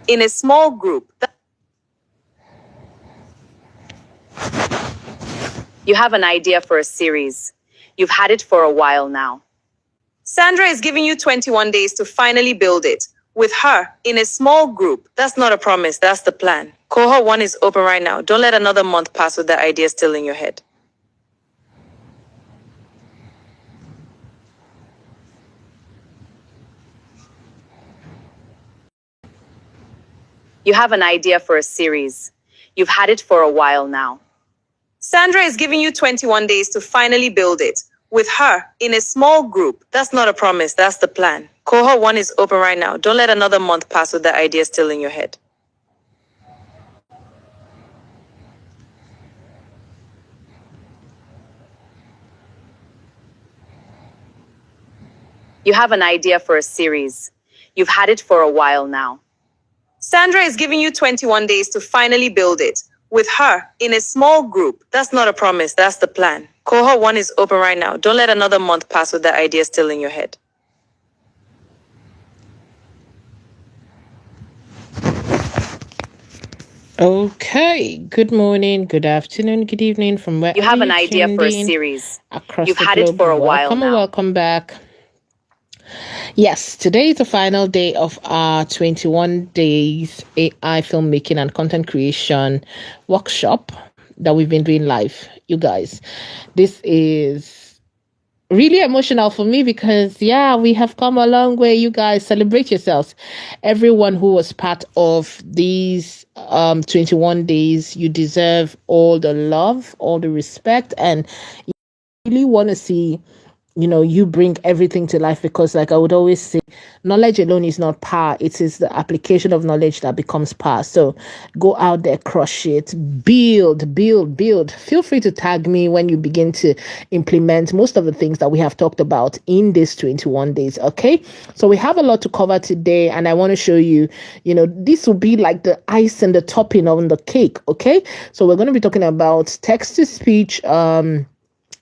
in a small group. You have an idea for a series. You've had it for a while now. Sandra is giving you 21 days to finally build it. With her, in a small group. That's not a promise, that's the plan. Cohort 1 is open right now. Don't let another month pass with that idea still in your head. You have an idea for a series. You've had it for a while now. Sandra is giving you 21 days to finally build it. With her, in a small group. That's not a promise, that's the plan. Cohort 1 is open right now. Don't let another month pass with that idea still in your head. You have an idea for a series. You've had it for a while now. Sandra is giving you 21 days to finally build it. With her, in a small group. That's not a promise, that's the plan. Cohort 1 is open right now. Don't let another month pass with that idea still in your head. Okay, good morning, good afternoon, good evening from where you have an idea for a series. You've had it for a while now. Welcome back. Yes, today is the final day of our 21 days AI filmmaking and content creation workshop that we've been doing live. You guys, this is really emotional for me because, yeah, we have come a long way. You guys, celebrate yourselves. Everyone who was part of these 21 days, you deserve all the love, all the respect, and you really want to see you bring everything to life, because like I would always say, knowledge alone is not power. It is the application of knowledge that becomes power. So go out there, crush it, build. Feel free to tag me when you begin to implement most of the things that we have talked about in this 21 days. Okay. So we have a lot to cover today, and I want to show you, this will be like the ice and the topping on the cake. Okay. So we're going to be talking about text to speech,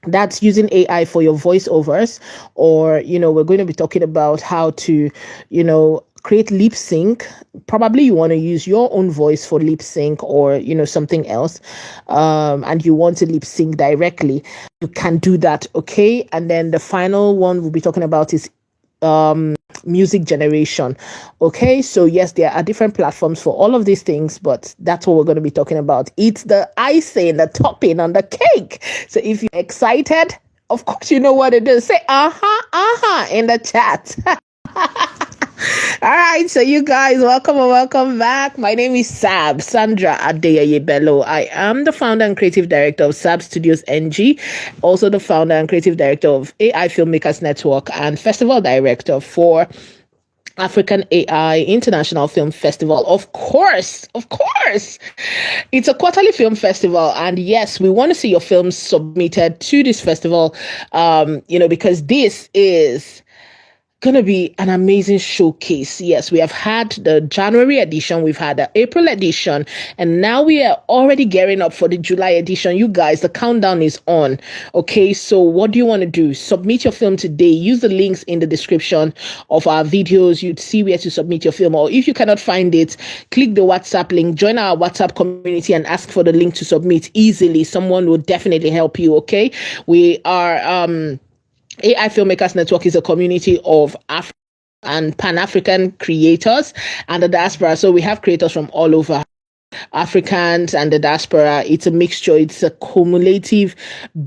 that's using AI for your voiceovers, or, we're going to be talking about how to, create lip sync. Probably you want to use your own voice for lip sync, or, something else, and you want to lip sync directly. You can do that. Okay. And then the final one we'll be talking about is music generation. Okay, so yes, there are different platforms for all of these things, but that's what we're going to be talking about. It's the icing, the topping on the cake. So if you're excited, of course you know what it is. Say in the chat. All right, so you guys, welcome back. My name is Sandra Adeyeye-Bello. I am the founder and creative director of Sab Studios NG, also the founder and creative director of AI Filmmakers Network, and festival director for African AI International Film Festival. Of course. It's a quarterly film festival, and yes, we want to see your films submitted to this festival, because this is gonna be an amazing showcase. Yes, we have had the January edition, we've had the April edition, and now we are already gearing up for the July edition. You guys, the countdown is on. Okay, so what do you want to do? Submit your film today. Use the links in the description of our videos. You'd see where to submit your film, or if you cannot find it, click the WhatsApp link, join our WhatsApp community and ask for the link to submit easily. Someone will definitely help you. Okay, we are AI Filmmakers Network is a community of African and Pan-African creators and the diaspora. So we have creators from all over, Africans and the diaspora. It's a mixture. It's a cumulative,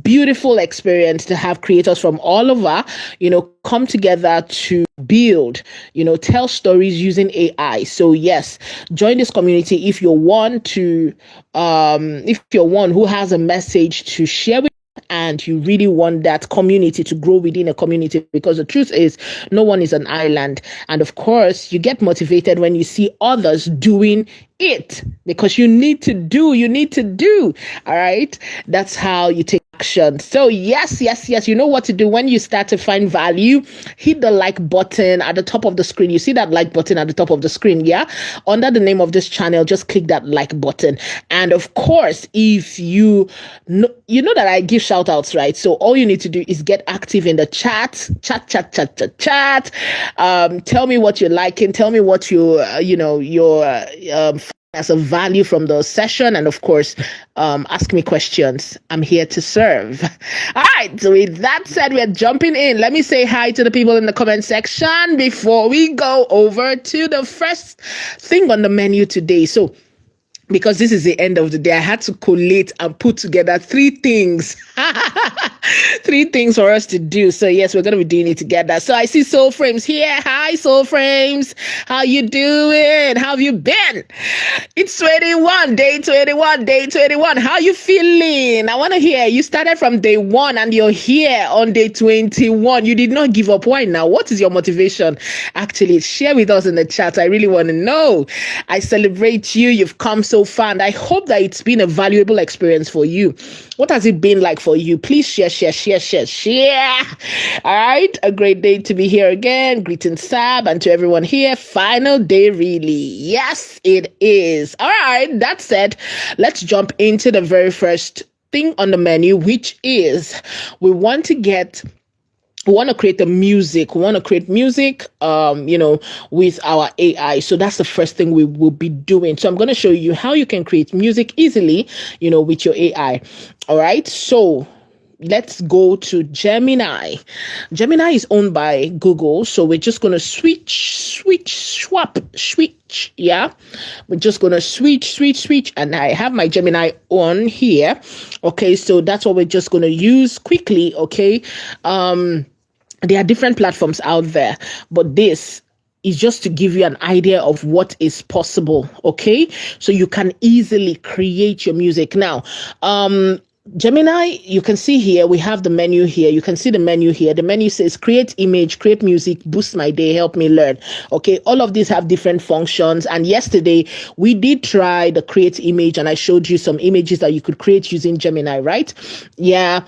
beautiful experience to have creators from all over, come together to build, tell stories using AI. So yes, join this community if you're one who has a message to share with, and you really want that community to grow within a community, because the truth is no one is an island. And of course, you get motivated when you see others doing it, because you need to do. All right. That's how you take action. So yes, you know what to do when you start to find value. Hit the like button at the top of the screen. You see that like button at the top of the screen, yeah? Under the name of this channel, just click that like button. And of course, if you know that I give shout outs, right? So all you need to do is get active in the chat. Tell me what you're liking. Tell me what your as a value from the session, and of course ask me questions. I'm here to serve. All right, so with that said, we're jumping in. Let me say hi to the people in the comment section before we go over to the first thing on the menu today. So because this is the end of the day, I had to collate and put together three things. Three things for us to do. So yes, we're going to be doing it together. So I see Soul Frames here. Hi, Soul Frames. How you doing? How have you been? It's 21, day 21. How you feeling? I want to hear. You started from day 1 and you're here on day 21. You did not give up. Why now? What is your motivation? Actually, share with us in the chat. I really want to know. I celebrate you. You've come so far, and I hope that it's been a valuable experience for you. What has it been like for you? Please share. All right. A great day to be here again. Greetings, Sab, and to everyone here. Final day, really. Yes, it is. All right. That said, let's jump into the very first thing on the menu, which is we want to create the music. We want to create music, with our AI. So that's the first thing we will be doing. So I'm going to show you how you can create music easily, with your AI. All right. So let's go to Gemini. Gemini is owned by Google. So we're just going to switch. Yeah. We're just going to switch. And I have my Gemini on here. Okay. So that's what we're just going to use quickly. Okay. There are different platforms out there, but this is just to give you an idea of what is possible. Okay. So you can easily create your music. Now, Gemini, you can see here, we have the menu here. You can see the menu here. The menu says create image, create music, boost my day, help me learn. Okay. All of these have different functions. And yesterday we did try the create image, and I showed you some images that you could create using Gemini, right? Yeah.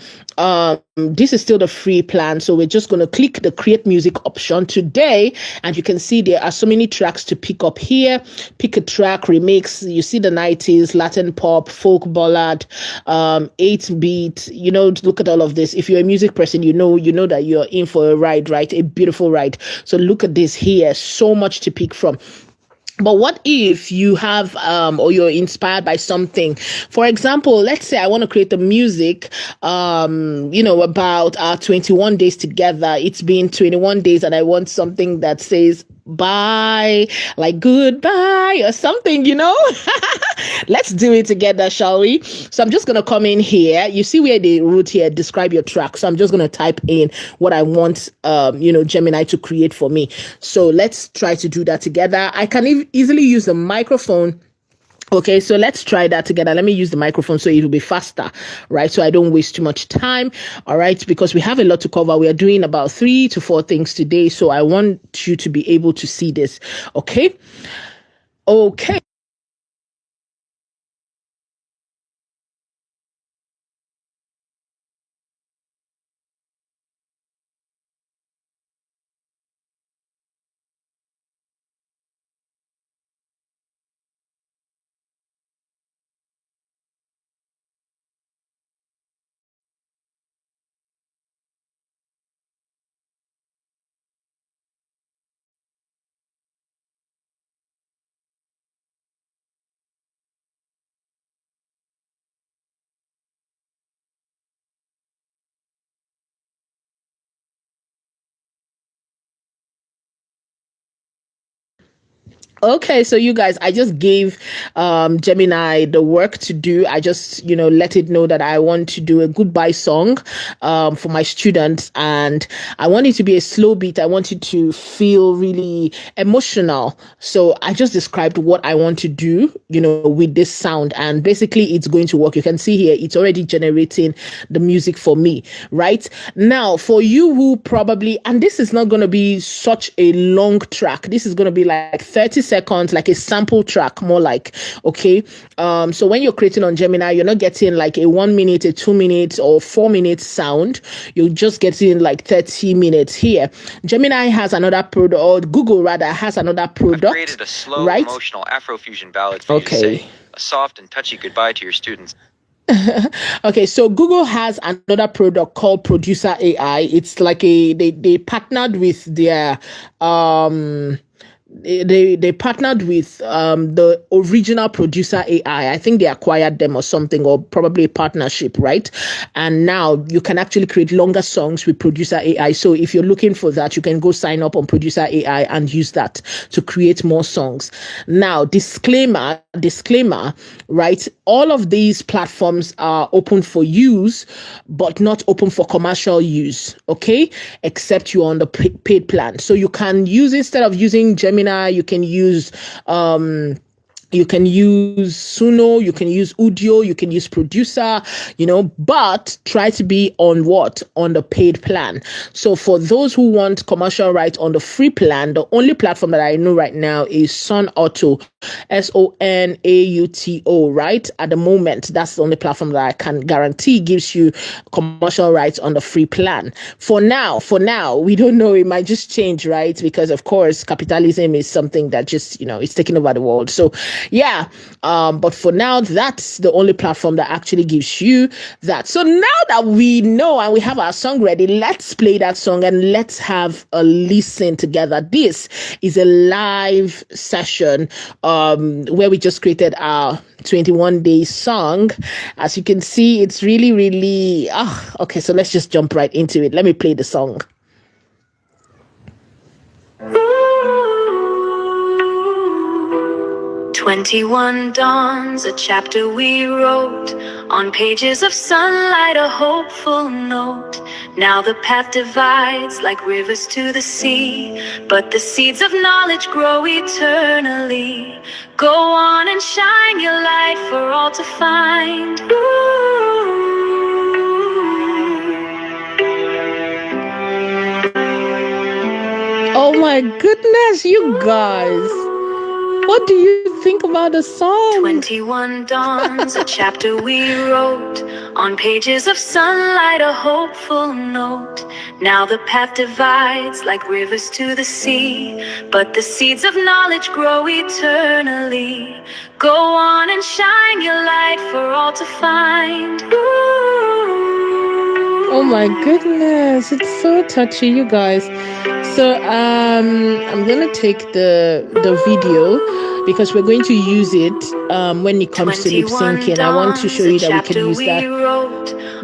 This is still the free plan. So we're just going to click the create music option today. And you can see there are so many tracks to pick up here. Pick a track, remix. You see the 90s, Latin pop, folk ballad, 8-beat, look at all of this. If you're a music person, you know that you're in for a ride, right? A beautiful ride. So look at this here. So much to pick from. But what if you have, or you're inspired by something? For example, let's say I want to create the music, about our 21 days together. It's been 21 days and I want something that says bye, like goodbye or something, Let's do it together, shall we? So I'm just going to come in here. You see where they wrote here, describe your track. So I'm just going to type in what I want, Gemini to create for me. So let's try to do that together. I can easily use the microphone. Okay, so let's try that together. Let me use the microphone so it will be faster, right? So I don't waste too much time, all right? Because we have a lot to cover. We are doing about 3 to 4 things today. So I want you to be able to see this, okay? Okay. Okay, so you guys, I just gave Gemini the work to do. I just, let it know that I want to do a goodbye song for my students, and I want it to be a slow beat. I want it to feel really emotional. So I just described what I want to do, with this sound, and basically it's going to work. You can see here, it's already generating the music for me, right? Now, for you who probably, and this is not going to be such a long track. This is going to be like 30 seconds, like a sample track, more like, okay. So when you're creating on Gemini, you're not getting like a 1 minute, a 2 minutes, or 4 minutes sound. You're just getting like 30 minutes here. Gemini has another product, or Google rather has another product. I've created a slow, right? Emotional Afrofusion ballad for you to say. A soft and touchy goodbye to your students. Okay, so Google has another product called Producer AI. It's like they partnered with their they partnered with the original Producer AI. I think they acquired them or something, or probably a partnership, right? And now you can actually create longer songs with Producer AI. So if you're looking for that, you can go sign up on Producer AI and use that to create more songs. Now, disclaimer, right? All of these platforms are open for use, but not open for commercial use, okay? Except you're on the paid plan. So you can use, instead of using Gemini, you can use Suno, you can use Udio, you can use Producer, but try to be on what? On the paid plan. So for those who want commercial rights on the free plan, the only platform that I know right now is Sonauto, Sonauto, right? At the moment, that's the only platform that I can guarantee gives you commercial rights on the free plan. For now, we don't know. It might just change, right? Because of course, capitalism is something that just, it's taking over the world. So yeah, but for now, that's the only platform that actually gives you that. So now that we know and we have our song ready, let's play that song and let's have a listen together. This is a live session where we just created our 21-day song. As you can see, it's really, okay, so let's just jump right into it. Let me play the song. 21 dawns, a chapter we wrote on pages of sunlight, a hopeful note. Now the path divides like rivers to the sea, but the seeds of knowledge grow eternally. Go on and shine your light for all to find. Oh my goodness, you guys. What do you think about the song? 21 dawns, a chapter we wrote on pages of sunlight, a hopeful note. Now the path divides like rivers to the sea, but the seeds of knowledge grow eternally. Go on and shine your light for all to find. Oh my goodness, it's so touchy, you guys. So I'm gonna take the video because we're going to use it when it comes to lip syncing. I want to show you that we can use that.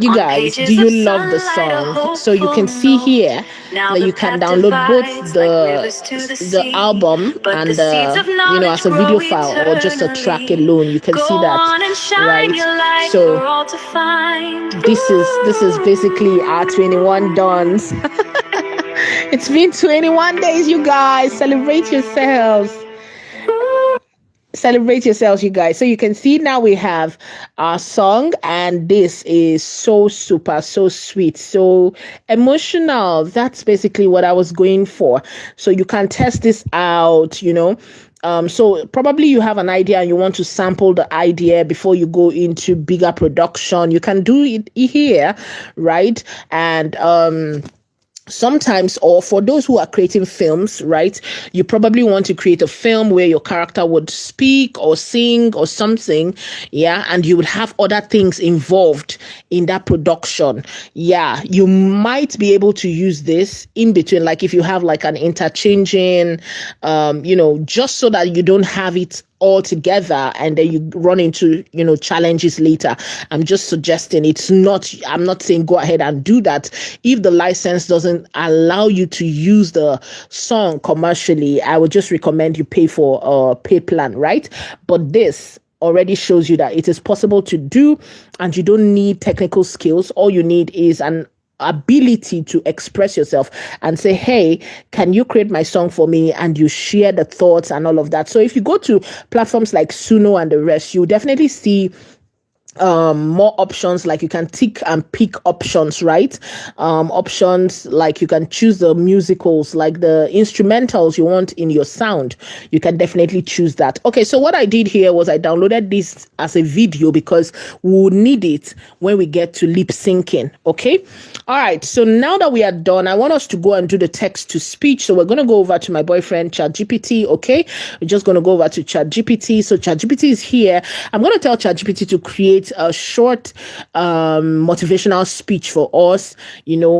You guys, do you love the song? So you can see here that you can download both the album and as a video file or just a track alone. You can see that, right? So this is basically our 21 dawns. It's been 21 days, you guys. Celebrate yourselves. Celebrate yourselves, you guys. So you can see now we have our song, and this is so super, so sweet, so emotional. That's basically what I was going for. So you can test this out, so probably you have an idea and you want to sample the idea before you go into bigger production. You can do it here, right? And sometimes, or for those who are creating films, right, you probably want to create a film where your character would speak or sing or something, and you would have other things involved in that production. You might be able to use this in between, like if you have like an interchanging, just so that you don't have it all together and then you run into challenges later. I'm just suggesting I'm not saying go ahead and do that. If the license doesn't allow you to use the song commercially, I would just recommend you pay for a paid plan, right? But this already shows you that it is possible to do, and you don't need technical skills. All you need is an ability to express yourself and say, hey, can you create my song for me? And you share the thoughts and all of that. So if you go to platforms like Suno and the rest, you definitely see more options, like you can tick and pick options, right? Options like you can choose the musicals, like the instrumentals you want in your sound. You can definitely choose that. Okay, so what I did here was I downloaded this as a video because we'll need it when we get to lip syncing. Okay, all right, so now that we are done, I want us to go and do the text to speech. So we're going to go over to my boyfriend ChatGPT. Okay, we're just going to go over to ChatGPT. So ChatGPT is here. I'm going to tell ChatGPT to create a short motivational speech for us,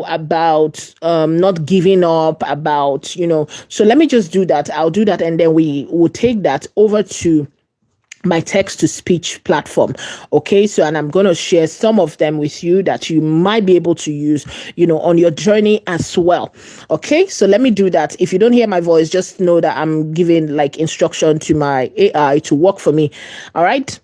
about not giving up, about, so let me just do that. I'll do that, and then we will take that over to my text to speech platform. Okay, so and I'm going to share some of them with you that you might be able to use, on your journey as well. Okay, so let me do that. If you don't hear my voice, just know that I'm giving like instruction to my AI to work for me. All right.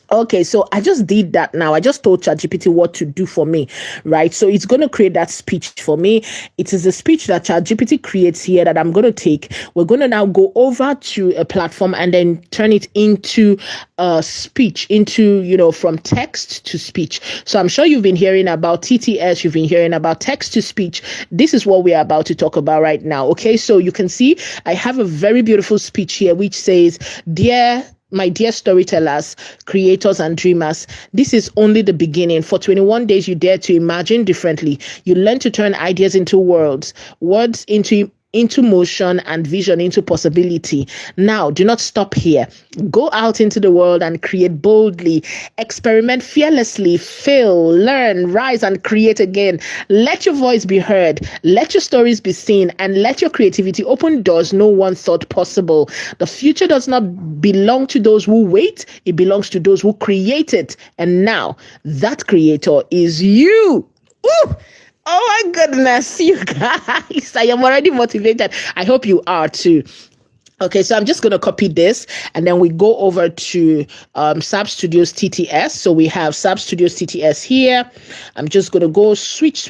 Okay, so I just did that now. I just told ChatGPT what to do for me, right? So it's going to create that speech for me. It is a speech that ChatGPT creates here that I'm going to take. We're going to now go over to a platform and then turn it into a speech, from text to speech. So I'm sure you've been hearing about TTS, you've been hearing about text to speech. This is what we are about to talk about right now. Okay, so you can see I have a very beautiful speech here which says, my dear storytellers, creators, and dreamers, this is only the beginning. For 21 days, you dare to imagine differently. You learn to turn ideas into words into motion, and vision into possibility. Now, do not stop here. Go out into the world and create boldly. Experiment fearlessly. Fail, learn, rise, and create again. Let your voice be heard. Let your stories be seen, and let your creativity open doors no one thought possible. The future does not belong to those who wait. It belongs to those who create it. And now, that creator is you. Ooh! Oh my goodness, you guys. I am already motivated. I hope you are too. Okay, so I'm just going to copy this and then we go over to SAP Studios TTS. So we have SAP Studios TTS here. I'm just going to go switch.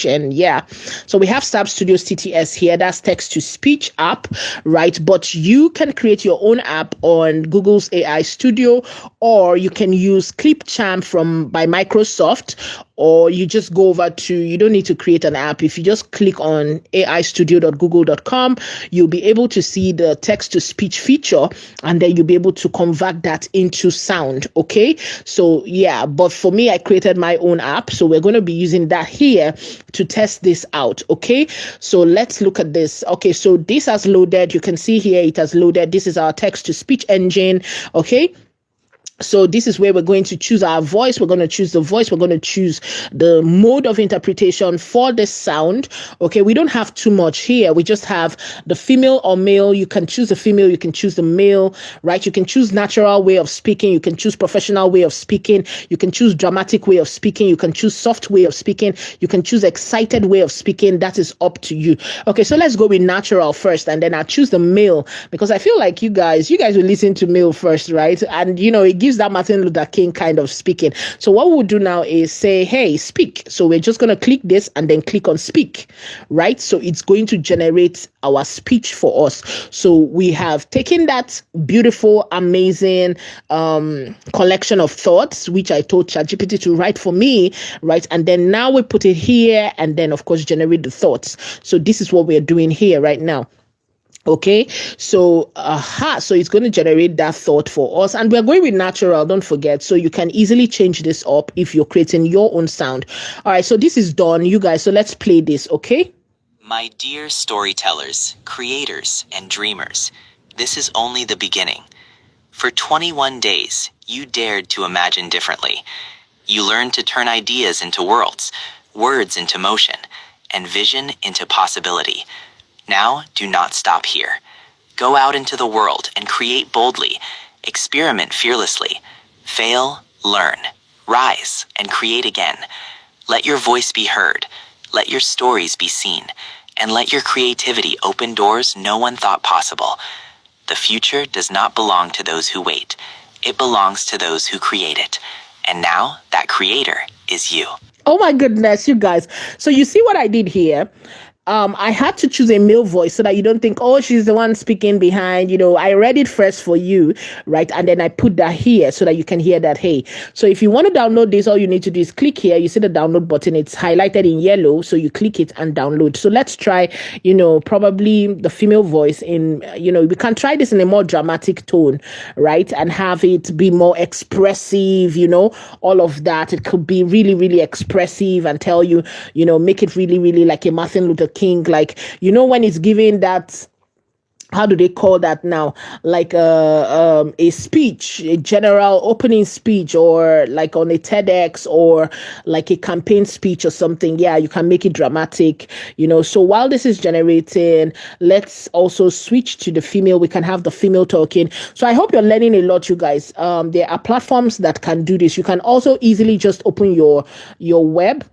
And yeah, so we have SAP Studios TTS here. That's text to speech app, right? But you can create your own app on Google's AI Studio, or you can use Clipchamp by Microsoft, or you just go over to, you don't need to create an app. If you just click on aistudio.google.com, you'll be able to see the text to speech feature, and then you'll be able to convert that into sound. Okay, so yeah, but for me, I created my own app, so we're going to be using that here to test this out. Okay, so let's look at this. Okay, so this has loaded. You can see here it has loaded. This is our text to speech engine. Okay, so this is where we're going to choose our voice. We're going to choose the voice. We're going to choose the mode of interpretation for the sound. Okay, we don't have too much here. We just have the female or male. You can choose the female. You can choose the male, right? You can choose natural way of speaking. You can choose professional way of speaking. You can choose dramatic way of speaking. You can choose soft way of speaking. You can choose excited way of speaking. That is up to you. Okay, so let's go with natural first, and then I'll choose the male because I feel like you guys will listen to male first, right? And it gives that Martin Luther King kind of speaking. So what we'll do now is say, hey, speak. So we're just going to click this and then click on speak, right? So it's going to generate our speech for us. So we have taken that beautiful, amazing collection of thoughts, which I told ChatGPT to write for me, right? And then now we put it here and then, of course, generate the thoughts. So this is what we're doing here right now. Okay, so so it's going to generate that thought for us, and we're going with natural, don't forget. So you can easily change this up if you're creating your own sound. All right, so this is done, you guys. So let's play this, okay? My dear storytellers, creators, and dreamers, this is only the beginning. For 21 days, you dared to imagine differently. You learned to turn ideas into worlds, words into motion, and vision into possibility. Now, do not stop here. Go out into the world and create boldly. Experiment fearlessly. Fail, learn, rise, and create again. Let your voice be heard. Let your stories be seen. And let your creativity open doors no one thought possible. The future does not belong to those who wait. It belongs to those who create it. And now that creator is you. Oh my goodness, you guys. So you see what I did here? I had to choose a male voice so that you don't think, oh, she's the one speaking behind. I read it first for you, right? And then I put that here so that you can hear that. Hey, so if you want to download this, all you need to do is click here. You see the download button. It's highlighted in yellow. So you click it and download. So let's try, probably the female voice in, we can try this in a more dramatic tone, right? And have it be more expressive, all of that. It could be really, really expressive and tell you, make it really, really like a Martin Luther King, like when it's giving that, how do they call that now, like a speech, a general opening speech, or like on a TEDx, or like a campaign speech or something. Yeah, you can make it dramatic, so while this is generating, let's also switch to the female. We can have the female talking. So I hope you're learning a lot, you guys. There are platforms that can do this. You can also easily just open your web.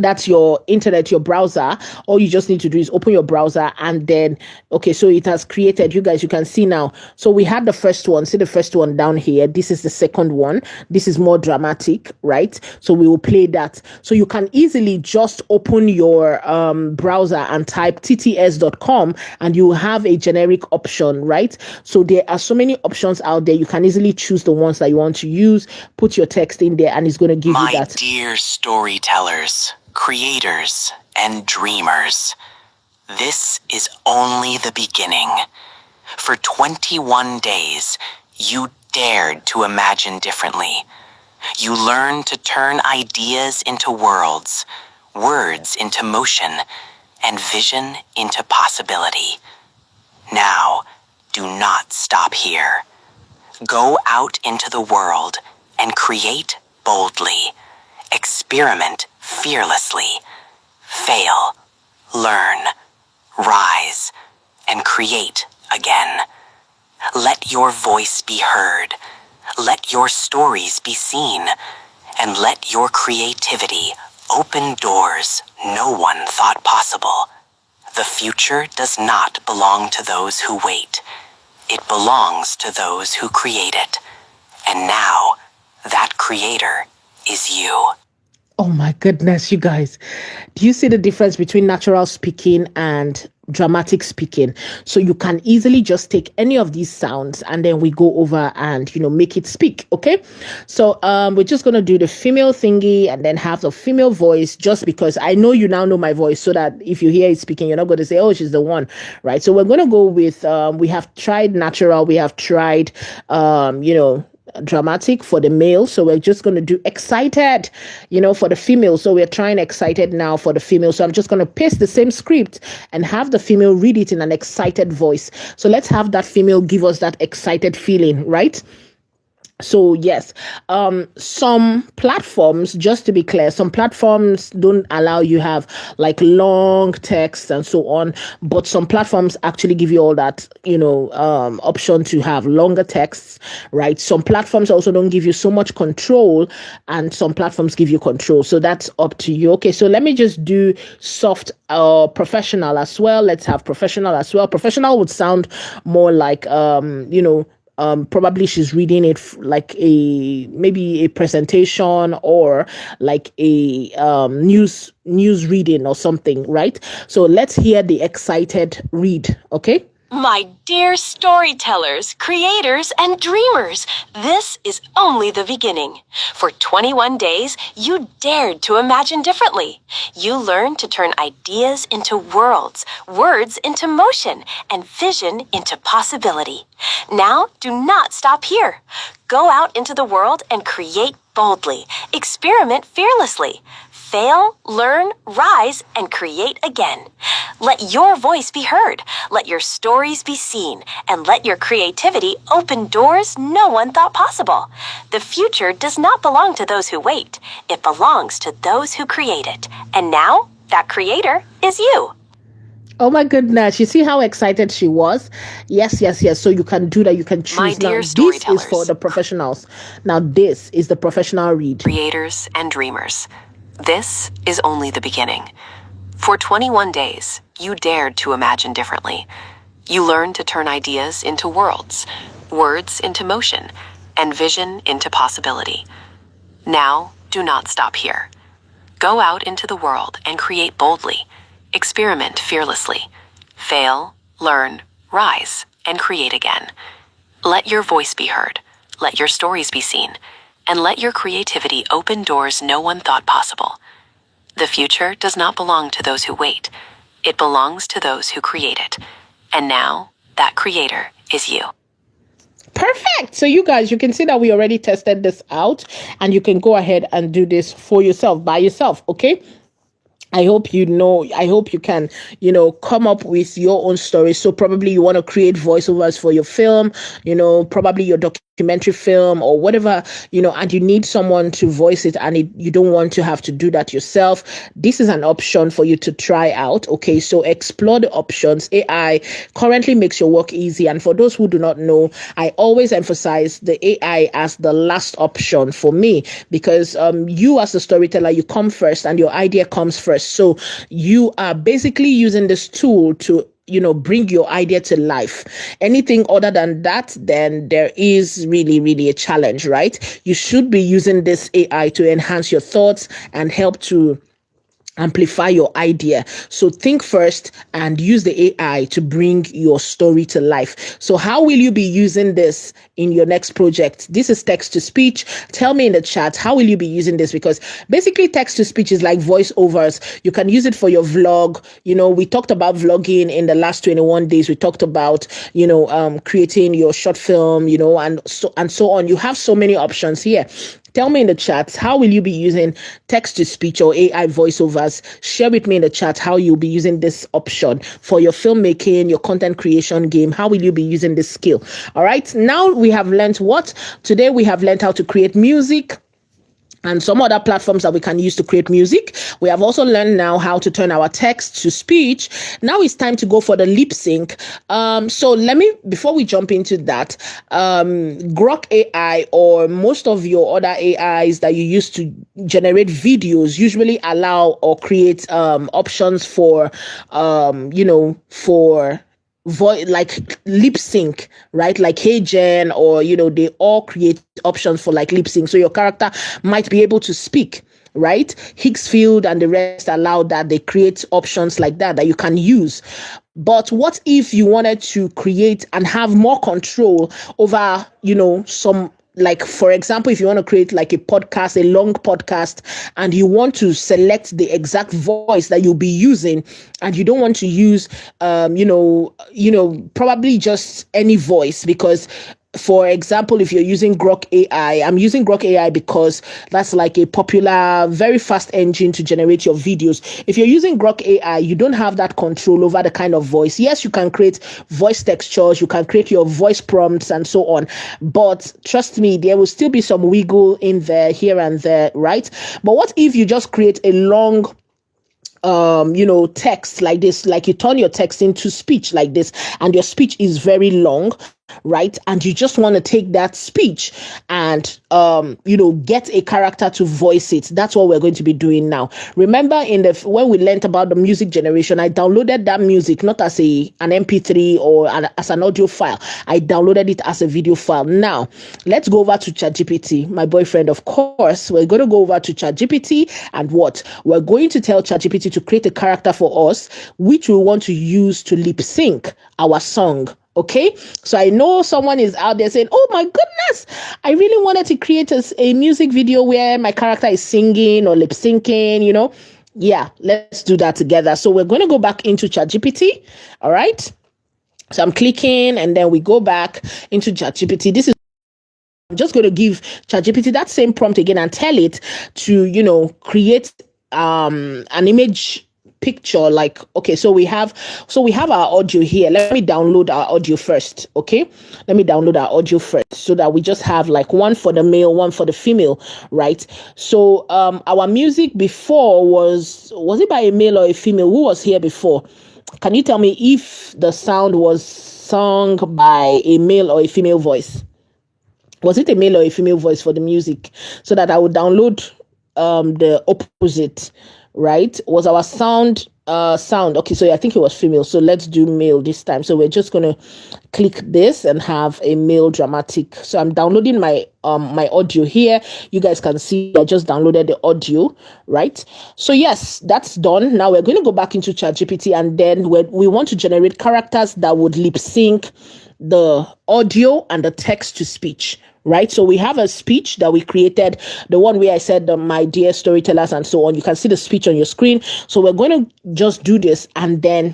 That's your internet, your browser. All you just need to do is open your browser, and then, okay, so it has created, you guys, you can see now. So we had the first one. See the first one down here. This is the second one. This is more dramatic, right? So we will play that. So you can easily just open your browser and type tts.com, and you have a generic option, right? So there are so many options out there. You can easily choose the ones that you want to use, put your text in there, and it's going to give you that. My dear storytellers, creators, and dreamers, this is only the beginning. For 21 days, you dared to imagine differently. You learned to turn ideas into worlds, words into motion, and vision into possibility. Now, do not stop here. Go out into the world and create boldly. Experiment fearlessly. Fail, learn, rise, and create again. Let your voice be heard. Let your stories be seen. And let your creativity open doors no one thought possible. The future does not belong to those who wait. It belongs to those who create it. And now, that creator is you. Oh my goodness, you guys. Do you see the difference between natural speaking and dramatic speaking? So you can easily just take any of these sounds, and then we go over and, make it speak. Okay. So we're just going to do the female thingy and then have the female voice, just because I know you now know my voice, so that if you hear it speaking, you're not going to say, oh, she's the one, right? So we're going to go with, we have tried natural. We have tried, dramatic for the male. So we're just going to do excited, for the female. So we're trying excited now for the female. So I'm just going to paste the same script and have the female read it in an excited voice. So let's have that female give us that excited feeling, right? So yes, some platforms, just to be clear, some platforms don't allow you have like long text and so on, but some platforms actually give you all that, option to have longer texts, right? Some platforms also don't give you so much control, and some platforms give you control. So that's up to you. Okay, so let me just do soft or professional as well. Let's have professional as well. Professional would sound more like, probably she's reading it like maybe a presentation, or like a news reading or something, right? So let's hear the excited read, okay? My dear storytellers, creators, and dreamers, this is only the beginning. For 21 days, you dared to imagine differently. You learned to turn ideas into worlds, words into motion, and vision into possibility. Now, do not stop here. Go out into the world and create boldly. Experiment fearlessly. Fail, learn, rise, and create again. Let your voice be heard, let your stories be seen, and let your creativity open doors no one thought possible. The future does not belong to those who wait. It belongs to those who create it. And now, that creator is you. Oh my goodness. You see how excited she was? Yes, yes, yes. So you can do that. You can choose. My dear now, this is for storytellers. the professionals. Now, this is the professional read. Creators and dreamers, this is only the beginning. For 21 days, you dared to imagine differently. You learned to turn ideas into worlds, words into motion, and vision into possibility. Now, do not stop here. Go out into the world and create boldly. Experiment fearlessly. Fail, learn, rise, and create again. Let your voice be heard. Let your stories be seen. And let your creativity open doors no one thought possible. The future does not belong to those who wait. It belongs to those who create it. And now, that creator is you. Perfect. So you guys, you can see that we already tested this out, and you can go ahead and do this for yourself, by yourself. Okay. I hope you can, come up with your own story. So probably you want to create voiceovers for your film, probably your documentary film or whatever, and you need someone to voice it, and you don't want to have to do that yourself. This is an option for you to try out. Okay, so explore the options. AI currently makes your work easy. And for those who do not know, I always emphasize the AI as the last option for me, because you as a storyteller, you come first and your idea comes first. So you are basically using this tool to bring your idea to life. Anything other than that, then there is really, really a challenge, right? You should be using this AI to enhance your thoughts and help to amplify your idea. So think first and use the AI to bring your story to life. So how will you be using this in your next project? This is text to speech. Tell me in the chat, how will you be using this? Because basically text to speech is like voiceovers. You can use it for your vlog. We talked about vlogging in the last 21 days. We talked about, creating your short film, and so on. You have so many options here. Tell me in the chat, how will you be using text to speech or AI voiceovers? Share with me in the chat how you'll be using this option for your filmmaking, your content creation game. How will you be using this skill? All right. Now we have learned what? Today we have learned how to create music and some other platforms that we can use to create music. We have also learned now how to turn our text to speech. Now it's time to go for the lip sync. So before we jump into that, Grok AI or most of your other AIs that you use to generate videos usually allow or create options for like lip sync, right? Like Hey Jen, or they all create options for like lip sync. So your character might be able to speak, right? Hicksfield and the rest allow that. They create options like that you can use. But what if you wanted to create and have more control over, some, like, for example, if you want to create like a podcast, a long podcast, and you want to select the exact voice that you'll be using, and you don't want to use, probably just any voice, because for example, if you're using Grok AI, I'm using Grok AI because that's like a popular, very fast engine to generate your videos. If you're using Grok AI, you don't have that control over the kind of voice. Yes, you can create voice textures, you can create your voice prompts and so on. But trust me, there will still be some wiggle in there, here and there, right? But what if you just create a long text like this, like you turn your text into speech like this, and your speech is very long, right? And you just want to take that speech and get a character to voice it. That's what we're going to be doing now. Remember when we learned about the music generation, I downloaded that music not as an MP3 or as an audio file. I downloaded it as a video file. Now let's go over to ChatGPT, my boyfriend. Of course, we're going to go over to ChatGPT, and what we're going to tell ChatGPT to create a character for us, which we want to use to lip sync our song. Okay, so I know someone is out there saying, oh my goodness, I really wanted to create a music video where my character is singing or lip syncing, Yeah, let's do that together. So we're going to go back into ChatGPT. All right. So I'm clicking, and then we go back into ChatGPT. I'm just going to give ChatGPT that same prompt again and tell it to, create an image picture. Like, okay, so we have our audio here. Let me download our audio first. Okay, let me download our audio first so that we just have like one for the male, one for the female, right? So our music before was it by a male or a female? Who was here before? Can you tell me if the sound was sung by a male or a female voice? Was it a male or a female voice for the music, so that I would download the opposite, right? Was our sound okay? So I think it was female, so let's do male this time. So we're just gonna click this and have a male dramatic. So I'm downloading my my audio here. You guys can see I just downloaded the audio, right? So yes, that's done. Now we're going to go back into ChatGPT, and then we want to generate characters that would lip sync the audio and the text to speech, right? So we have a speech that we created, the one where I said, my dear storytellers and so on. You can see the speech on your screen. So we're going to just do this, and then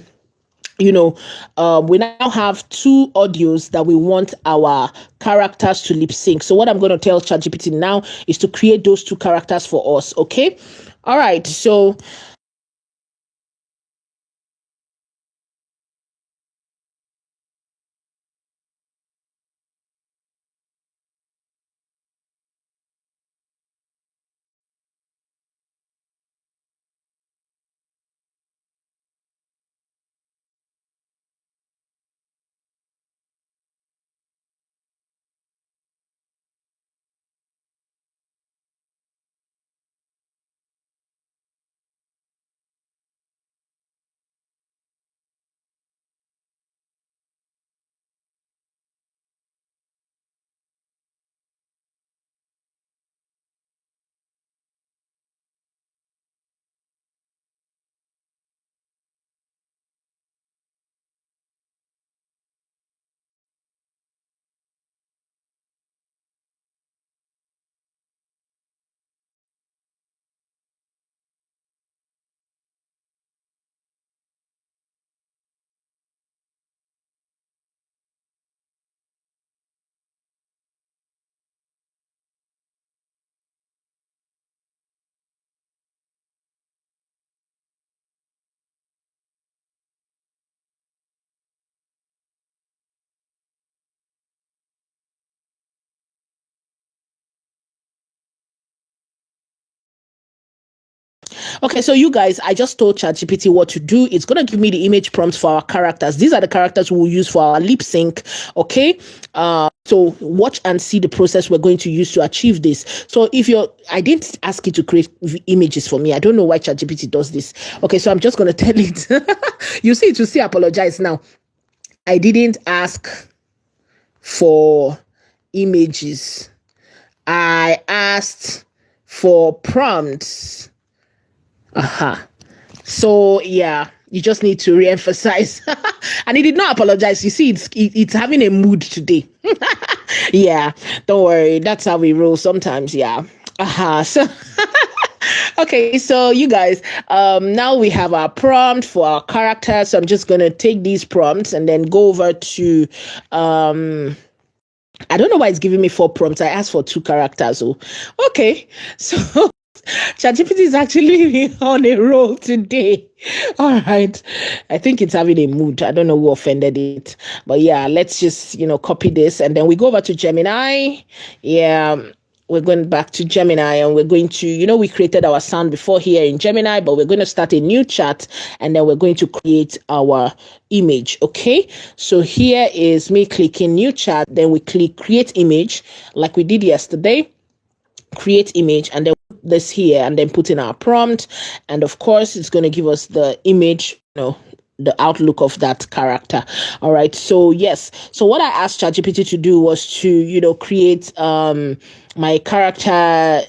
we now have 2 audios that we want our characters to lip sync. So what I'm going to tell ChatGPT now is to create those 2 characters for us. Okay. All right. So okay, so you guys, I just told ChatGPT what to do. It's going to give me the image prompts for our characters. These are the characters we'll use for our lip sync. Okay. So watch and see the process we're going to use to achieve this. So I didn't ask it to create images for me. I don't know why ChatGPT does this. Okay. So I'm just going to tell it. You see, to see, apologize now. I didn't ask for images. I asked for prompts. So yeah, you just need to re-emphasize. And he did not apologize. You see, it's having a mood today. Yeah, don't worry. That's how we roll sometimes. Yeah. So okay, so you guys, now we have our prompt for our character. So I'm just gonna take these prompts and then go over to I don't know why it's giving me 4 prompts. I asked for 2 characters. Oh, okay. So ChatGPT is actually on a roll today. All right. I think it's having a mood. I don't know who offended it. But yeah, let's just, copy this. And then we go over to Gemini. Yeah. We're going back to Gemini, and we're going to, we created our sound before here in Gemini, but we're going to start a new chat, and then we're going to create our image. Okay. So here is me clicking new chat. Then we click create image like we did yesterday. Create image, and then put this here, and then put in our prompt. And of course, it's going to give us the image, the outlook of that character. All right. So yes. So what I asked ChatGPT to do was to, create my character,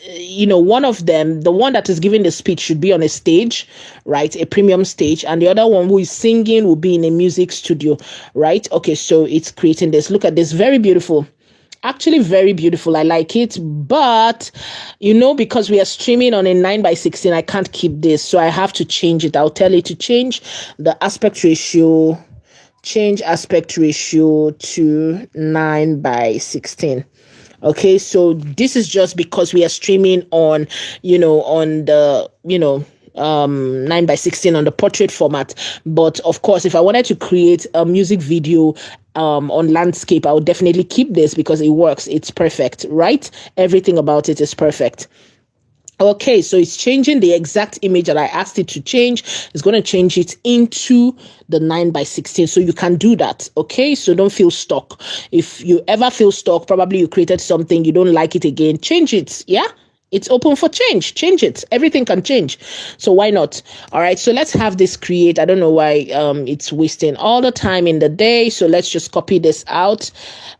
one of them, the one that is giving the speech, should be on a stage, right? A premium stage. And the other one who is singing will be in a music studio, right? Okay. So it's creating this. Look at this. Very beautiful. Actually very beautiful. I like it, but because we are streaming on a 9:16, I can't keep this, so I have to change it. I'll tell it to change the aspect ratio, to 9:16. Okay, so this is just because we are streaming on on the 9:16 on the portrait format. But of course, if I wanted to create a music video on landscape, I would definitely keep this because it works. It's perfect, right? Everything about it is perfect. Okay, so it's changing the exact image that I asked it to change. It's going to change it into the 9:16. So you can do that. Okay, so don't feel stuck. If you ever feel stuck, probably you created something, you don't like it again, change it. Yeah. It's open for change it. Everything can change, so why not? All right, so let's have this create. I don't know why it's wasting all the time in the day, so let's just copy this out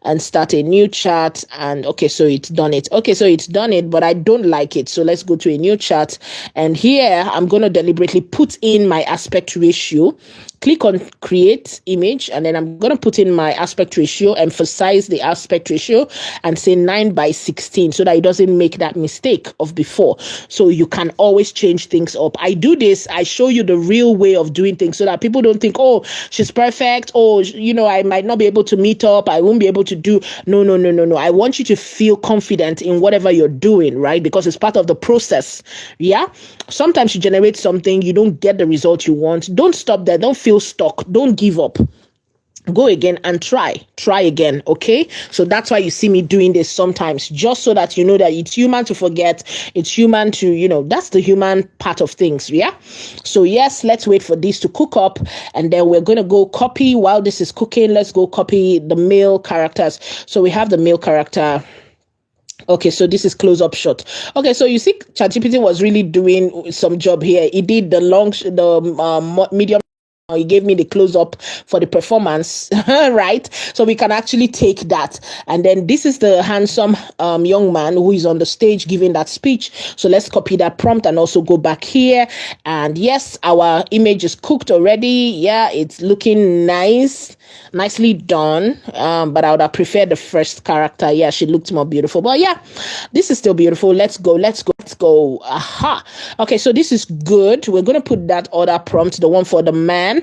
and start a new chat. And okay, so it's done it. Okay, so it's done it, but I don't like it, so let's go to a new chat. And here I'm going to deliberately put in my aspect ratio. Click on create image, and then I'm going to put in my aspect ratio, emphasize the aspect ratio, and say 9:16 so that it doesn't make that mistake of before. So you can always change things up. I do this, I show you the real way of doing things so that people don't think, oh, she's perfect. Oh, I might not be able to meet up. I won't be able to do. No. I want you to feel confident in whatever you're doing, right? Because it's part of the process. Yeah. Sometimes you generate something, you don't get the result you want. Don't stop there. Don't feel stuck. Don't give up. Go again and try again. Okay, so that's why you see me doing this sometimes, just so that you know that it's human to forget, it's human to, that's the human part of things. Yeah, so yes, let's wait for this to cook up, and then we're going to go copy. While this is cooking, let's go copy the male characters. So we have the male character. Okay, so this is close-up shot. Okay, so you see ChatGPT was really doing some job here. It did the medium. He gave me the close-up for the performance, right? So we can actually take that. And then this is the handsome young man who is on the stage giving that speech. So let's copy that prompt and also go back here. And yes, our image is cooked already. Yeah, it's looking nice. Nicely done. But I would have preferred the first character. Yeah, she looked more beautiful. But yeah, this is still beautiful. Let's go. Aha. Okay, so this is good. We're going to put that other prompt, the one for the man.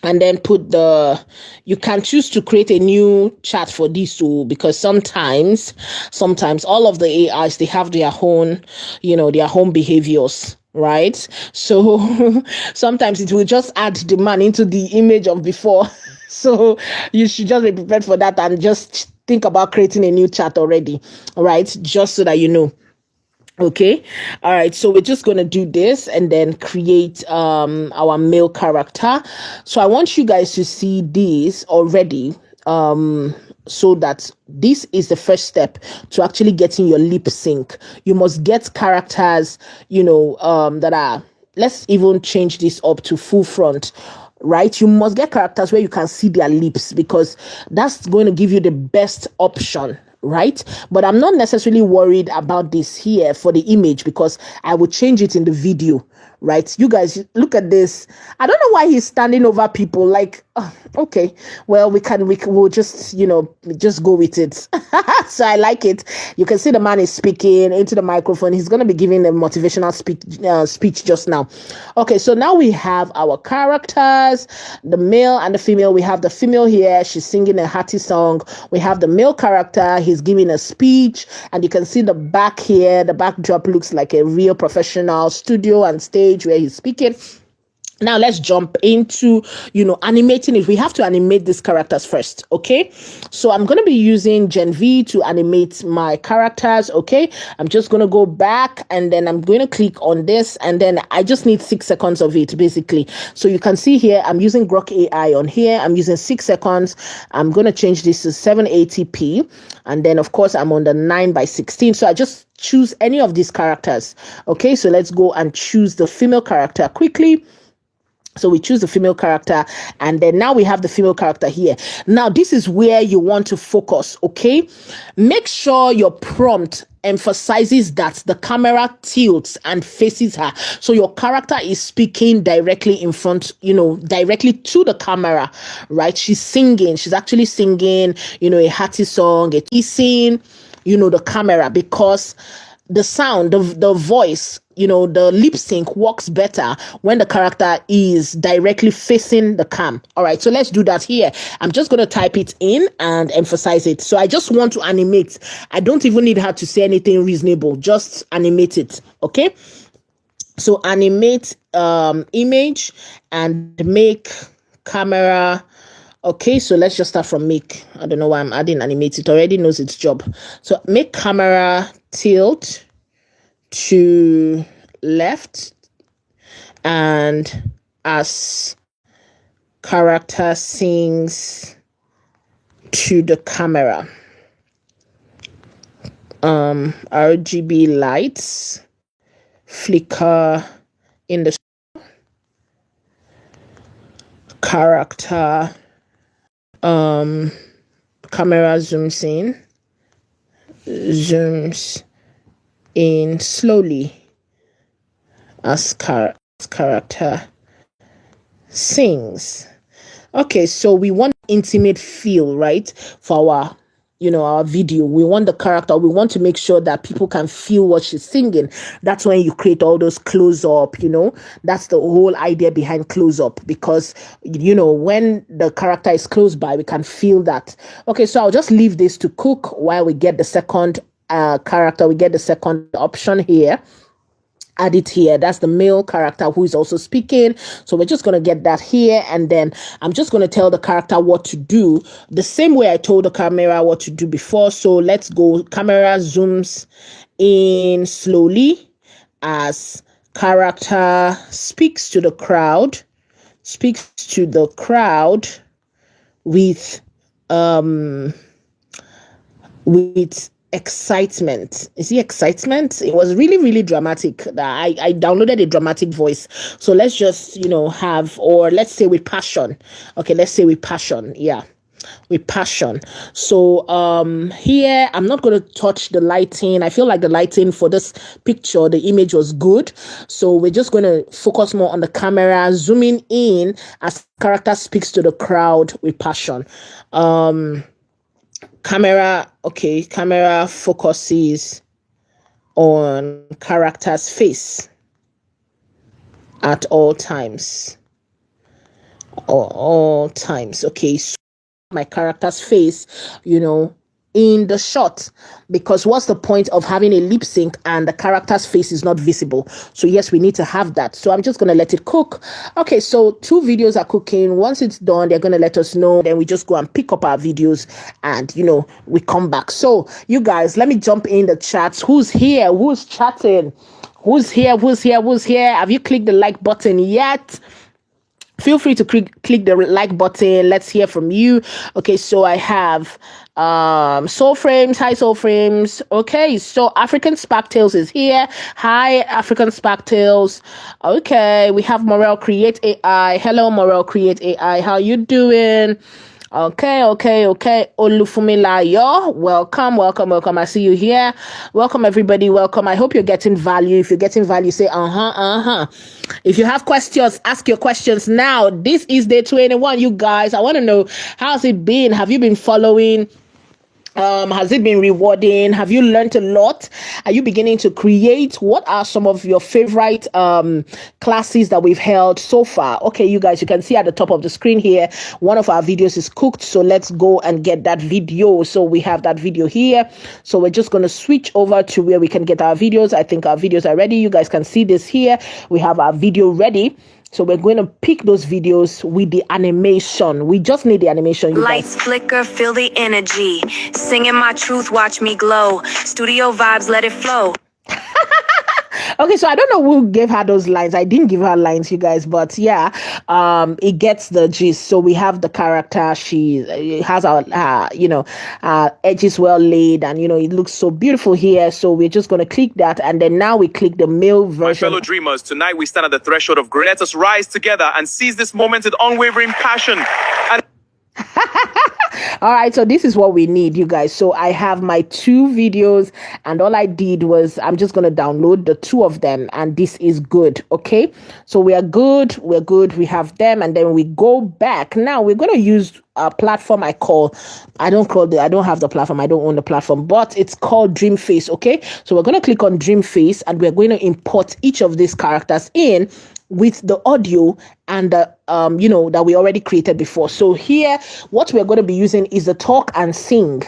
And then you can choose to create a new chat for these two, because sometimes all of the AIs, they have their own behaviors, right? So sometimes it will just add the man into the image of before. So you should just be prepared for that and just think about creating a new chat already, right? Just so that you know. Okay, all right, so we're just going to do this and then create our male character. So I want you guys to see this already, so that this is the first step to actually getting your lip sync. You must get characters, that are, let's even change this up to full front. Right, you must get characters where you can see their lips, because that's going to give you the best option. Right, but I'm not necessarily worried about this here for the image, because I will change it in the video. Right, you guys look at this. I don't know why he's standing over people. Like, okay, well, we'll just just go with it. So I like it. You can see the man is speaking into the microphone. He's going to be giving a motivational speech just now. Okay, so now we have our characters, the male and the female. We have the female here. She's singing a hearty song. We have the male character. He's giving a speech, and you can see the back here. The backdrop looks like a real professional studio and stage where he's speaking. Now let's jump into, animating it. We have to animate these characters first, okay? So I'm going to be using Gen V to animate my characters, okay? I'm just going to go back, and then I'm going to click on this, and then I just need 6 seconds of it, basically. So you can see here, I'm using Grok AI on here. I'm using 6 seconds. I'm going to change this to 780p, and then, of course, I'm on the 9:16. So I just choose any of these characters, okay? So let's go and choose the female character quickly. So we choose the female character, and then now we have the female character here. Now, this is where you want to focus, okay? Make sure your prompt emphasizes that the camera tilts and faces her. So your character is speaking directly in front, directly to the camera, right? She's singing. She's actually singing, a hearty song. She's seeing, the camera, because the sound, the voice, the lip sync works better when the character is directly facing the cam. All right, so let's do that here. I'm just going to type it in and emphasize it. So I just want to animate. I don't even need her to say anything reasonable. Just animate it. Okay. So animate image and make camera. Okay, so let's just start from make. I don't know why I'm adding animate. It already knows its job. So make camera tilt to left, and as character sings to the camera. RGB lights flicker in the character, camera zooms in slowly as character sings. Okay, so we want intimate feel, right? For our our video. We want the character, we want to make sure that people can feel what she's singing. That's when you create all those close-up, that's the whole idea behind close-up, because when the character is close by, we can feel that. Okay, so I'll just leave this to cook while we get the second character, we get the second option here. Add it here. That's the male character who is also speaking. So we're just going to get that here, and then I'm just going to tell the character what to do the same way I told the camera what to do before. So let's go. Camera zooms in slowly as character speaks to the crowd with excitement. Is it excitement? It was really, really dramatic. I downloaded a dramatic voice. So let's just, have, or let's say with passion. Okay, let's say with passion. Yeah, with passion. So here, I'm not going to touch the lighting. I feel like the lighting for this picture, the image was good. So we're just going to focus more on the camera, zooming in as character speaks to the crowd with passion. Camera focuses on character's face at all times. Okay, so my character's face, in the shot, because what's the point of having a lip sync and the character's face is not visible? So yes, we need to have that. So I'm just going to let it cook. Okay, so 2 videos are cooking. Once it's done, they're going to let us know. Then we just go and pick up our videos and, we come back. So you guys, let me jump in the chats. Who's here? Who's chatting? Who's here? Have you clicked the like button yet? Feel free to click the like button. Let's hear from you. Okay, so I have Soul Frames. Hi, Soul Frames. Okay, so African Sparktails is here. Hi, African Sparktails. Okay, we have Morel Create AI. Hello, Morel Create AI. How you doing? Okay. Olufumilayo, welcome. I see you here. Welcome, everybody. Welcome. I hope you're getting value. If you're getting value, say If you have questions, ask your questions now. This is day 21, you guys. I want to know, how's it been? Have you been following? Has it been rewarding? Have you learned a lot? Are you beginning to create? What are some of your favorite classes that we've held so far? Okay, you guys, you can see at the top of the screen here, one of our videos is cooked. So let's go and get that video. So we have that video here. So we're just going to switch over to where we can get our videos. I think our videos are ready. You guys can see this here. We have our video ready. So we're going to pick those videos with the animation. We just need the animation. Lights flicker, feel the energy. Singing my truth, watch me glow. Studio vibes, let it flow. Okay, so I don't know who gave her those lines. I didn't give her lines, you guys, but yeah, it gets the gist. So we have the character. She has our edges well laid, and it looks so beautiful here. So we're just going to click that, and then now we click the male version. My fellow dreamers, tonight we stand at the threshold of great. Let us rise together and seize this moment with unwavering passion. And all right, so this is what we need, you guys. So I have my 2 videos, and all I did was I'm just going to download the 2 of them, and this is good. Okay, so we are good. We have them, and then we go back. Now we're going to use a platform I don't have the platform. I don't own the platform, but it's called Dreamface. Okay, so we're going to click on Dreamface, and we're going to import each of these characters in with the audio and the that we already created before. So here, what we're going to be using is the talk and sing.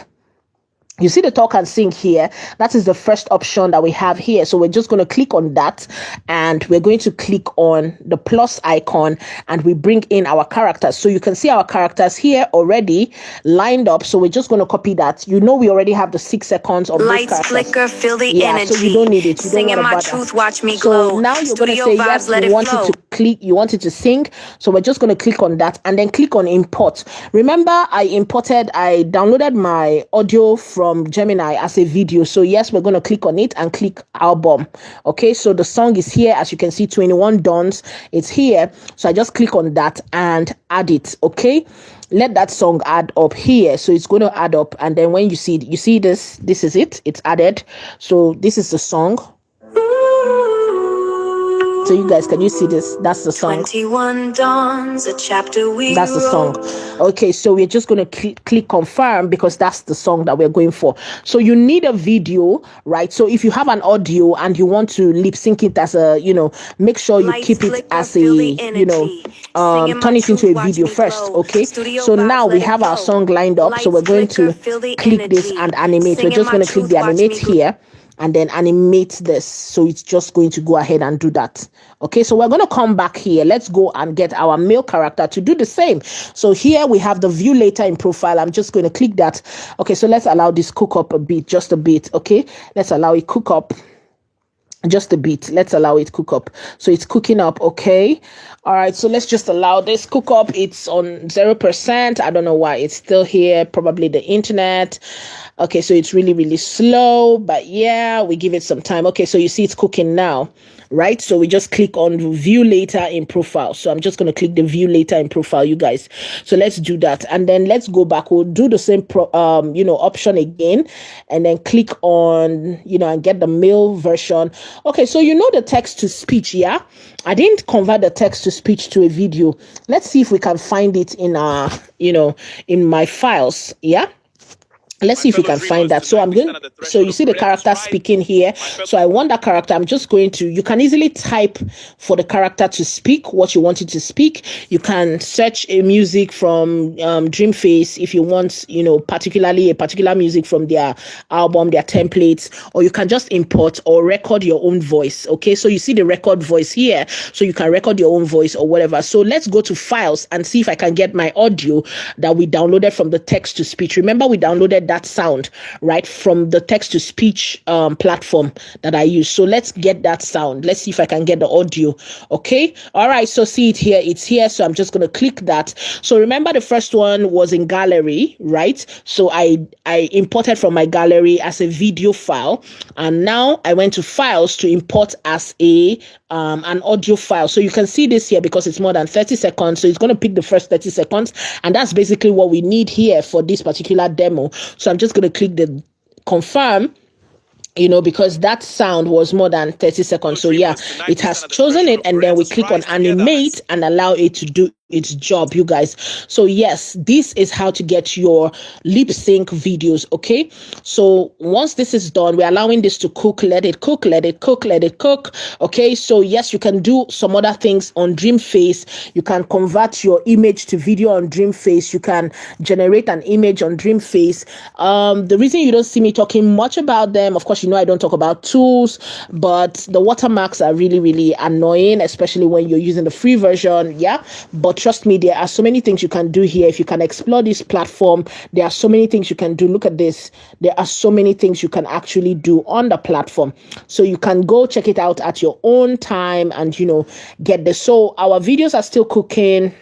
You see the talk and sing here. That is the first option that we have here. So we're just going to click on that, and we're going to click on the plus icon, and we bring in our characters. So you can see our characters here already lined up. So we're just going to copy that. You know, we already have the 6 seconds of Lights those characters. flicker, feel the Yeah, energy. so you don't need it. You Singing don't my want to truth, bother. watch me glow. So now you're going to Studio say, vibes, yes, let you it want flow. it to click, you want it to sing. So we're just going to click on that and then click on import. Remember, I downloaded my audio from Gemini as a video. So yes, we're going to click on it and click album. Okay, so the song is here. As you can see, 21 Dawns, it's here. So I just click on that and add it. Okay, let that song add up here. So it's going to add up, and then when you see this is it, it's added. So this is the song. So you guys, can you see this? That's the song. 21 dawns, a chapter we That's the song. Okay, so we're just going to click confirm, because that's the song that we're going for. So you need a video, right? So if you have an audio and you want to lip sync it as a, make sure you keep it as a, turn it into a video first. Okay, so now we have our song lined up. So we're going to click this and animate. We're just going to click the animate here and then animate this. So it's just going to go ahead and do that. Okay, so we're going to come back here. Let's go and get our male character to do the same. So here we have the view later in profile. I'm just going to click that. Okay, so let's allow this cook up a bit, just a bit. Okay, let's allow it cook up just a bit. Let's allow it cook up. So it's cooking up. Okay, all right, so let's just allow this cook up. It's on 0%. I don't know why it's still here, probably the internet. Okay, so it's really, really slow, but yeah, we give it some time. Okay, so you see it's cooking now, right? So we just click on view later in profile. So I'm just going to click the view later in profile, you guys. So let's do that, and then let's go back. We'll do the same option again, and then click on and get the male version. Okay, so the text to speech. Yeah, I didn't convert the text to speech to a video. Let's see if we can find it in our in my files. Yeah, let's see if we can find that. So so you see the character speaking here. So I want that character. I'm just going to, you can easily type for the character to speak what you want it to speak. You can search a music from Dreamface if you want, particularly a particular music from their album, their templates, or you can just import or record your own voice. Okay, so you see the record voice here. So you can record your own voice or whatever. So let's go to files and see if I can get my audio that we downloaded from the text to speech. Remember, we downloaded that sound right from the text to speech platform that I use. So let's get that sound. Let's see if I can get the audio. Okay, all right, so see it here, it's here. So I'm just going to click that. So remember, the first one was in gallery, right? So I imported from my gallery as a video file, and now I went to files to import as a an audio file. So you can see this here because it's more than 30 seconds. So it's going to pick the first 30 seconds, and that's basically what we need here for this particular demo. So I'm just going to click the confirm, because that sound was more than 30 seconds. So yeah, it has chosen it, and then we click on animate and allow it to do its job, you guys. So yes, this is how to get your lip sync videos. Okay, so once this is done, we're allowing this to cook. Let it cook, let it cook, let it cook. Okay, so yes, you can do some other things on Dreamface. You can convert your image to video on Dreamface. You can generate an image on Dreamface. The reason you don't see me talking much about them, of course, I don't talk about tools, but the watermarks are really, really annoying, especially when you're using the free version. Yeah, but trust me, there are so many things you can do here. If you can explore this platform, there are so many things you can do. Look at this. There are so many things you can actually do on the platform. So you can go check it out at your own time and, get this. So our videos are still cooking.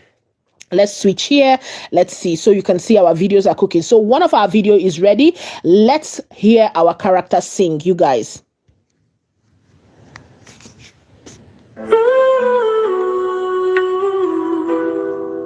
Let's switch here. Let's see. So you can see our videos are cooking. So one of our video is ready. Let's hear our character sing, you guys.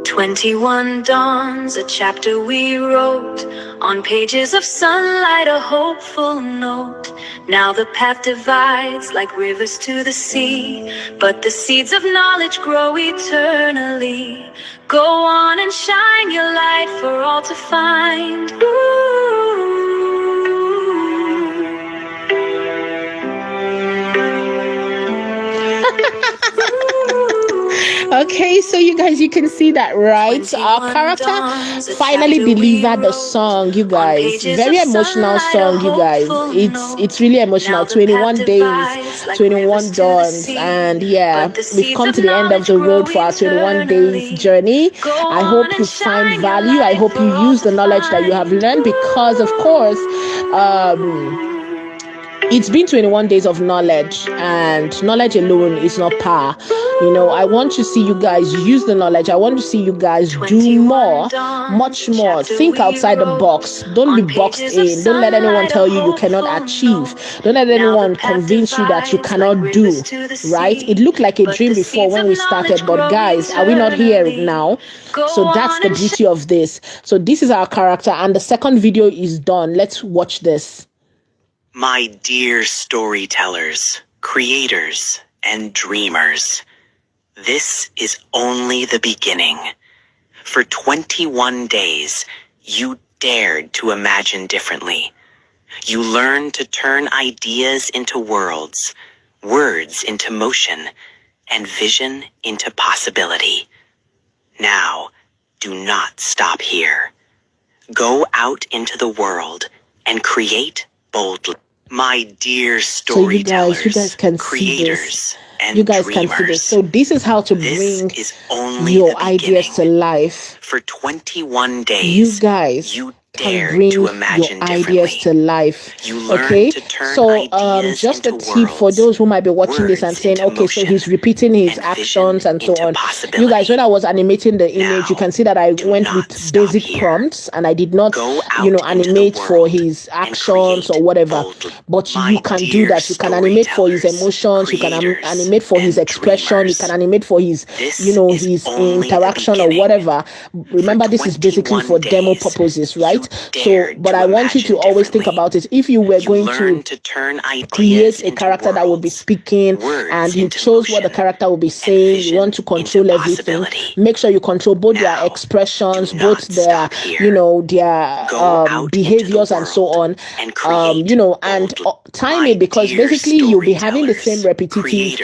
21 dawns, a chapter we wrote on pages of sunlight, a hopeful note. Now the path divides like rivers to the sea, but the seeds of knowledge grow eternally. Go on and shine your light for all to find. Okay, so you guys, you can see that, right? So our character finally delivered the song, you guys. Very emotional song, you guys. It's really emotional. 21 days, 21 dawns, and yeah, we've come to the end of the road for our 21 days journey. I hope you find value. I hope you use the knowledge that you have learned, because of course, it's been 21 days of knowledge, and knowledge alone is not power. I want to see you guys use the knowledge. I want to see you guys do more, much more. Think outside the box. Don't be boxed in. Don't let anyone tell you cannot achieve. Don't let anyone convince you that you cannot do, right? It looked like a dream before when we started, but guys, are we not here now? So that's the beauty of this. So this is our character, and the second video is done. Let's watch this. My dear storytellers, creators, and dreamers, this is only the beginning. For 21 days, you dared to imagine differently. You learned to turn ideas into worlds, words into motion, and vision into possibility. Now, do not stop here. Go out into the world and create boldly. My dear storytellers, so you guys can creators, and you guys dreamers, can see this. So this is how to bring your ideas to life. For 21 days, you guys can bring your ideas to life. Okay, so just a tip for those who might be watching this and saying, okay, so he's repeating his actions and so on. You guys, when I was animating the image, you can see that I went with basic prompts, and I did not animate for his actions or whatever. But you can do that. You can animate for his emotions, you can animate for his expression, you can animate for his his interaction or whatever. Remember, this is basically for demo purposes, right? So, but I want you to always think about it. If you were going to create a character that would be speaking, and you chose what the character will be saying, you want to control everything, make sure you control both their expressions, both their, their behaviors and so on, and time it, because basically you'll be having the same repetitive,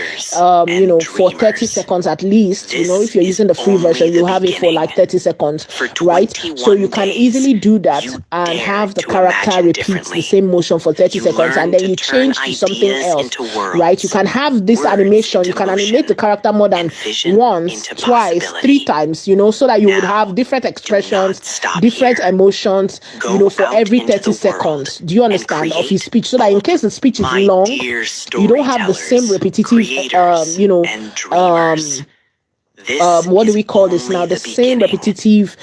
for 30 seconds at least. If you're using the free version, you have it for like 30 seconds, right? So you can easily do that and have the character repeat the same motion for 30 seconds, and then you change to something else, right? You can have this animation, you can animate the character more than once, twice, 3 times, so that you would have different expressions, different emotions, for every 30 seconds. Do you understand? Of his speech, so that in case the speech is long, you don't have the same repetitive, what do we call this now? The same repetitive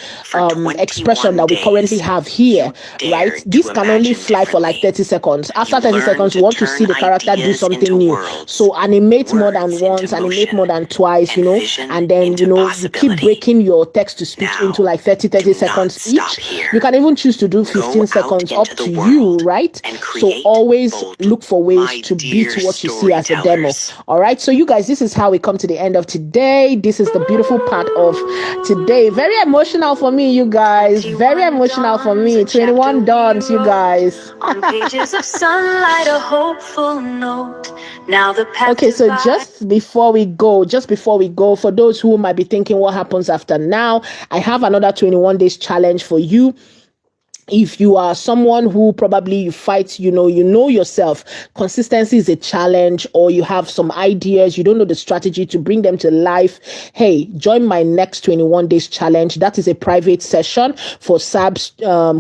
expression that we currently have here, right? This can only fly for like 30 seconds. After 30 seconds, you want to see the character do something new. So animate more than once, animate more than twice, and then, you keep breaking your text to speech into like 30 seconds each. You can even choose to do 15 seconds, up to you, right? So always look for ways to beat what you see as a demo. All right. So you guys, this is how we come to the end of today. This is the beautiful part of today. Very emotional for me, you guys. Very emotional for me. 21 dawns, you guys. On pages of sunlight, a hopeful note. Now the path okay, so just before we go, for those who might be thinking what happens after now, I have another 21 days challenge for you. If you are someone who probably you fight, you know yourself, consistency is a challenge, or you have some ideas, you don't know the strategy to bring them to life, hey, join my next 21 days challenge. That is a private session for SABS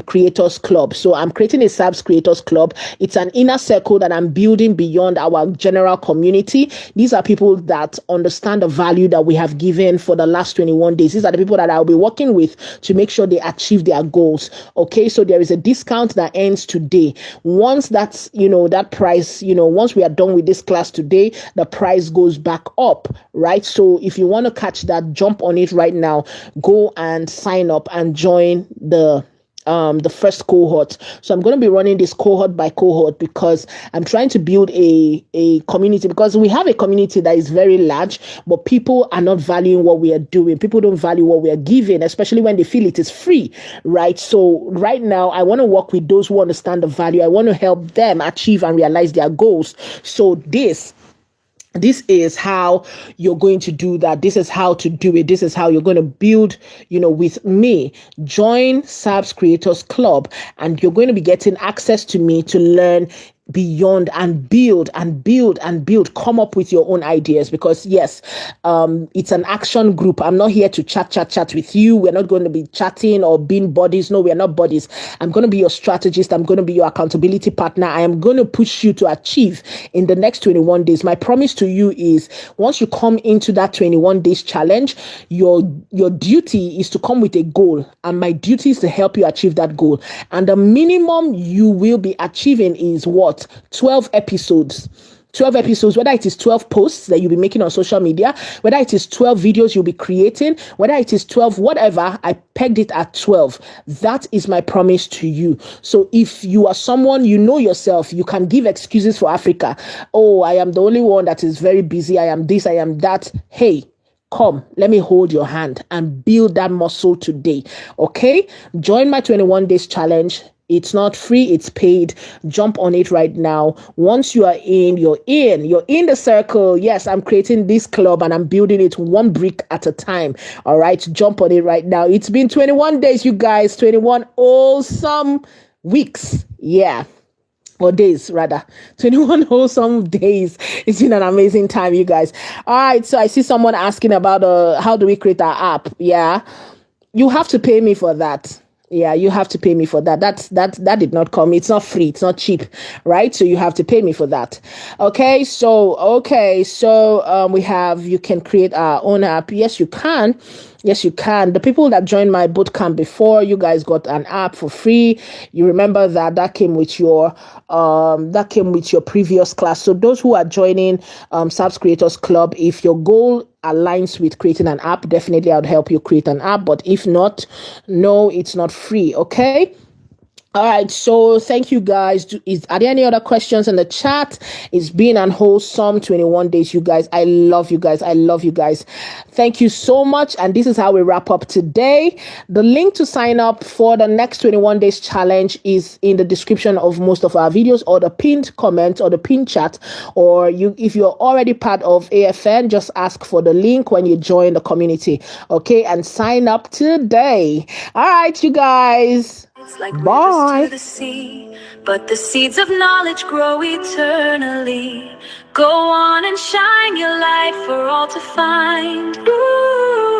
Creators Club. So I'm creating a SABS Creators Club. It's an inner circle that I'm building beyond our general community. These are people that understand the value that we have given for the last 21 days. These are the people that I'll be working with to make sure they achieve their goals. Okay, so there is a discount that ends today. Once that's, that price, once we are done with this class today, the price goes back up, right? So if you want to catch that, jump on it right now. Go and sign up and join the first cohort. So I'm going to be running this cohort by cohort because I'm trying to build a community, because we have a community that is very large, but people are not valuing what we are doing. People don't value what we are giving, especially when they feel it is free, right? So right now, I want to work with those who understand the value. I want to help them achieve and realize their goals. So this This is how you're going to do that. This is how to do it. This is how you're going to build, with me. Join SABS Creators Club, and you're going to be getting access to me to learn beyond and build and build and build. Come up with your own ideas, because yes, it's an action group. I'm not here to chat with you. We're not going to be chatting or being buddies. No, we're not buddies. I'm going to be your strategist. I'm going to be your accountability partner. I am going to push you to achieve in the next 21 days. My promise to you is, once you come into that 21 days challenge, your duty is to come with a goal, and my duty is to help you achieve that goal. And the minimum you will be achieving is what? 12 episodes. 12 episodes, whether it is 12 posts that you'll be making on social media, whether it is 12 videos you'll be creating, whether it is 12, whatever, I pegged it at 12. That is my promise to you. So if you are someone, you know yourself, you can give excuses for Africa. Oh, I am the only one that is very busy. I am this, I am that. Hey, come, let me hold your hand and build that muscle today. Okay? Join my 21 days challenge. It's not free, it's paid. Jump on it right now. Once you are in, you're in the circle. Yes, I'm creating this club and I'm building it one brick at a time. All right, jump on it right now. It's been 21 days, you guys, 21 awesome weeks. Yeah. Or days, rather. 21 wholesome days. It's been an amazing time, you guys. All right, so I see someone asking about how do we create our app? Yeah, you have to pay me for that. Yeah, you have to pay me for that. That did not come. It's not free. It's not cheap, right? So you have to pay me for that. Okay. So we have, you can create our own app. Yes, you can. Yes, you can. The people that joined my bootcamp before, you guys got an app for free. You remember that came with your previous class. So those who are joining SABS Creators Club, if your goal aligns with creating an app, definitely I would help you create an app. But if not, no, it's not free. Okay. All right, so thank you guys. Are there any other questions in the chat? It's been an wholesome 21 days, you guys. I love you guys. I love you guys. Thank you so much. And this is how we wrap up today. The link to sign up for the next 21 days challenge is in the description of most of our videos, or the pinned comment or the pinned chat. Or if you're already part of AFN, just ask for the link when you join the community. Okay, and sign up today. All right, you guys. It's like bye. Rivers to the sea, but the seeds of knowledge grow eternally. Go on and shine your light for all to find. Ooh.